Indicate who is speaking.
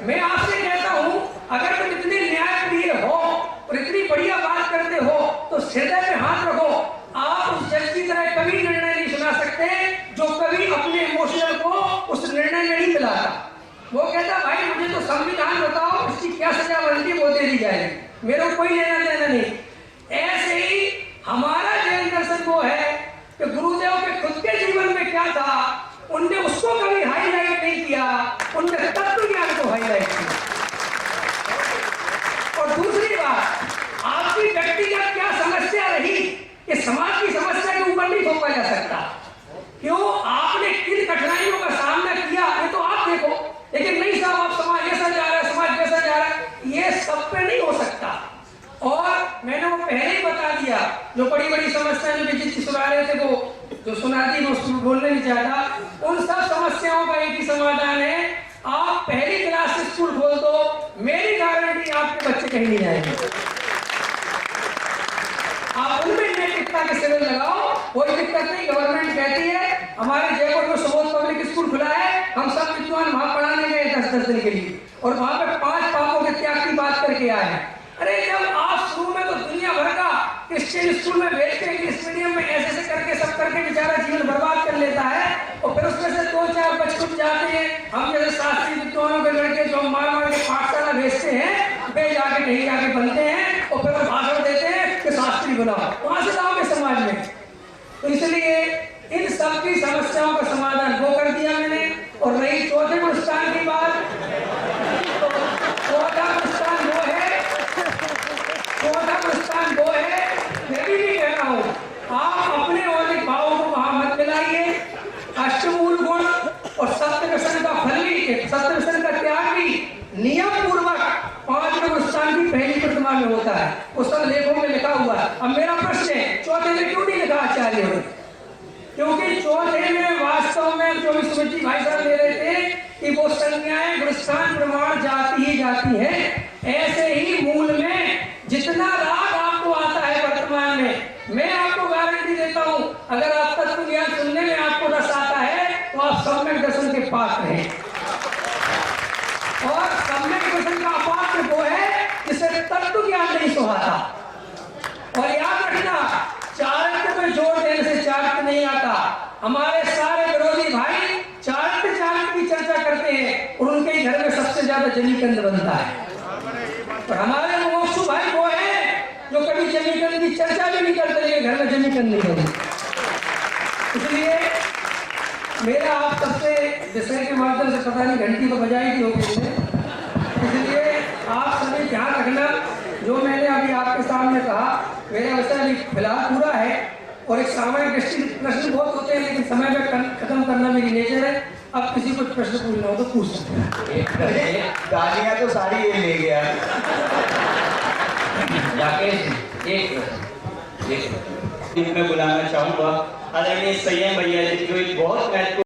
Speaker 1: मैं आपसे कहता हूं, अगर तुम इतने न्यायप्रिय हो और इतनी बढ़िया बात करते हो तो हृदय पे हाथ रखो। आप उस जज की तरह कभी निर्णय नहीं सुना सकते जो कभी अपने इमोशनल को उस निर्णय में नहीं मिलाता। वो कहता भाई मुझे तो संविधान बताओ, इसकी क्या सजा बनती वो दे दी जाएगी, मेरे को कोई लेना देना नहीं। ऐसे ही हमारा जैन दर्शन वो है कि गुरुदेव के खुद के जीवन में क्या था, उनने उसको कभी हाईलाइट नहीं किया, उनने तत्व ज्ञान को हाईलाइट किया। और दूसरी बात, आपकी व्यक्तिगत क्या समस्या रही, ये समाज की समस्या के ऊपर नहीं थोपा जा सकता। क्यों, आपने किन कठिनाइयों का सामना किया ये तो आप देखो, लेकिन नहीं साहब आप समाज ऐसा जा रहा है, समाज कैसा जा रहा है, ये सब पे नहीं हो सकता। और मैंने वो पहले ही बता दिया, जो बड़ी बड़ी समस्याएं जो जिसकी सुना रहे थे वो जो सुना दी वो बोलने नहीं चाहता, उन सब समस्याओं का एक ही समाधान है, आप पहली क्लास से स्कूल खोल दो, मेरी गारंटी आपके बच्चे कहीं नहीं जाएंगे। आप उनमें नैतिकता के सिविल लगाओ, कोई दिक्कत नहीं। गवर्नमेंट कहती है, हमारे जयपुर में सुबोध पब्लिक स्कूल खुला है, हम सब विद्वान वहां पढ़ाने गए 10 दिन के लिए, और वहां पे 5 पापों के त्याग की बात करके आए हैं। अरे जब आप शुरू में तो दुनिया भर का क्रिश्चियन स्कूल में भेज के इंग्लिश मीडियम में ऐसे करके सब करके बेचारा जीवन बर्बाद कर लेता है, और फिर उसमें से 2-4 बचपन जाते हैं, हम जैसे शास्त्रीय विद्वानों के लड़के जो मार के पाठशाला भेजते हैं, वे जाके कहीं जाके बनते हैं और फिर भाषण देते हैं कि शास्त्री बनाओ, वहां से लाओगे समाज में। तो इसलिए इन सब की समस्याओं का समाधान वो कर दिया मैंने। और रही चौथे पुरस्कार की बात, तो चौथा पुरस्कार वो है, मैं भी कह रहा हूँ, आप अपने औलिक भावों को वहां मत मिलाइए। अष्टमूल गुण और सत्य व्यसन का फल भी, सत्य व्यसन का त्याग भी नियम पूर्वक 5 पुरस्कार की पहली प्रतिमा में होता है, वो सब लेखों में लिखा हुआ है। अब मेरा प्रश्न है, चौथे में क्यों नहीं लिखा आचार्य ने? क्योंकि चौथे में वास्तव में जो सुमित जी भाई साहब ले रहे थे कि वो संज्ञाएं गुणस्थान प्रमाण जाती ही जाती है, ऐसे ही मूल में जितना राग आपको आता है वर्तमान में, मैं आपको गारंटी देता हूं, अगर आप तत्व ज्ञान सुनने में आपको रस आता है तो आप सम्यक दर्शन के पात्र हैं। और सम्यक दर्शन का अपात्र वो है जिसे तत्व ज्ञान नहीं सुहाता। और याद रखना, चारित्र में जोर देने से चारित्र नहीं आता। हमारे सारे विरोधी भाई चारित्र की चर्चा करते हैं और उनके ही घर में सबसे ज्यादा जमीकंद बनता है। और हमारे मोक्षु भाई वो है जो कभी जमीकंद की चर्चा भी नहीं करते, घर में जमीकंद नहीं बनी। इसलिए मेरा आप सबसे विषय के माध्यम से पता नहीं घंटी को बजाई की होगी, इसलिए आप सभी ध्यान रखना, जो मैंने अभी आपके सामने कहा मेरा विषय फिलहाल पूरा है, और एक सामान्य दृष्टि प्रश्न बहुत होते हैं, लेकिन समय में खत्म करना मेरी नेचर है। अब किसी को प्रश्न पूछना हो तो पूछ सकते हैं।
Speaker 2: गालियां तो सारी ये ले गया।
Speaker 3: राकेश एक मैं बुलाना चाहूंगा आदरणीय संयम भैया जी, जो एक बहुत महत्वपूर्ण